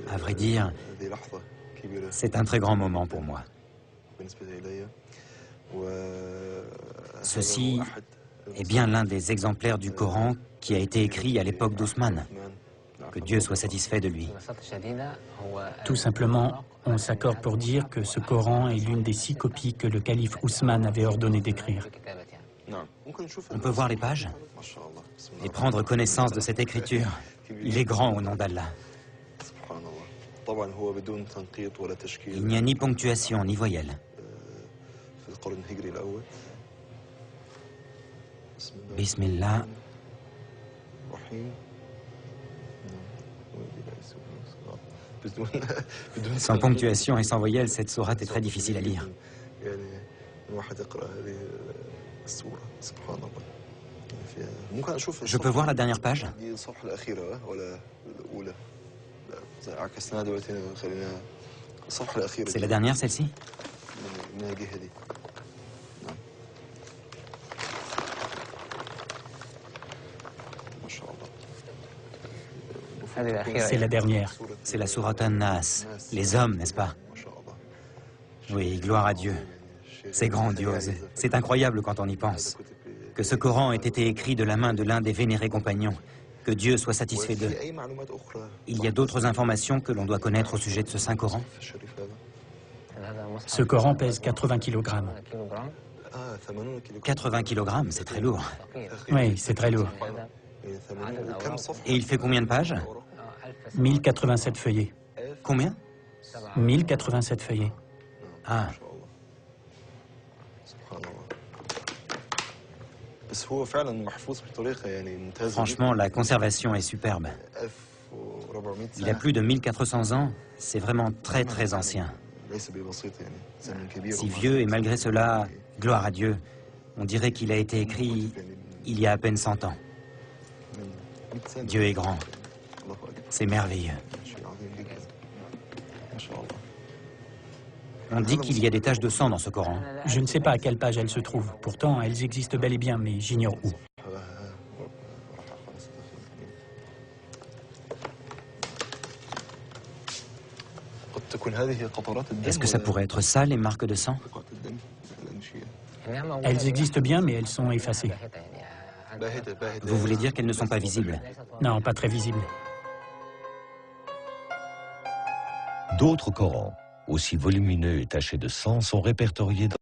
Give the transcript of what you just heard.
À vrai dire, c'est un très grand moment pour moi. Ceci est bien l'un des exemplaires du Coran qui a été écrit à l'époque d'Ousmane. Que Dieu soit satisfait de lui. Tout simplement, on s'accorde pour dire que ce Coran est l'une des 6 copies que le calife Ousmane avait ordonné d'écrire. On peut voir les pages et prendre connaissance de cette écriture. Il est grand au nom d'Allah. Il n'y a ni ponctuation ni voyelle. Bismillah. Sans ponctuation et sans voyelle, cette sourate est très difficile à lire. Je peux voir la dernière page? C'est la dernière, celle-ci? C'est la dernière. C'est la sourate An-Nas. Les hommes, n'est-ce pas? Oui, gloire à Dieu. C'est grandiose. C'est incroyable quand on y pense. Que ce Coran ait été écrit de la main de l'un des vénérés compagnons. Que Dieu soit satisfait d'eux. Il y a d'autres informations que l'on doit connaître au sujet de ce Saint Coran? Ce Coran pèse 80 kg. 80 kg, c'est très lourd. Oui, c'est très lourd. Et il fait combien de pages? 1087 feuillets. Combien? 1087 feuillets. Ah. Franchement, la conservation est superbe. Il a plus de 1400 ans, c'est vraiment très très ancien. Si vieux et malgré cela, gloire à Dieu, on dirait qu'il a été écrit il y a à peine 100 ans. Dieu est grand. C'est merveilleux. On dit qu'il y a des taches de sang dans ce Coran. Je ne sais pas à quelle page elles se trouvent. Pourtant, elles existent bel et bien, mais j'ignore où. Est-ce que ça pourrait être ça, les marques de sang? Elles existent bien, mais elles sont effacées. Vous voulez dire qu'elles ne sont pas visibles? Non, pas très visibles. D'autres Corans, aussi volumineux et tachés de sang, sont répertoriés dans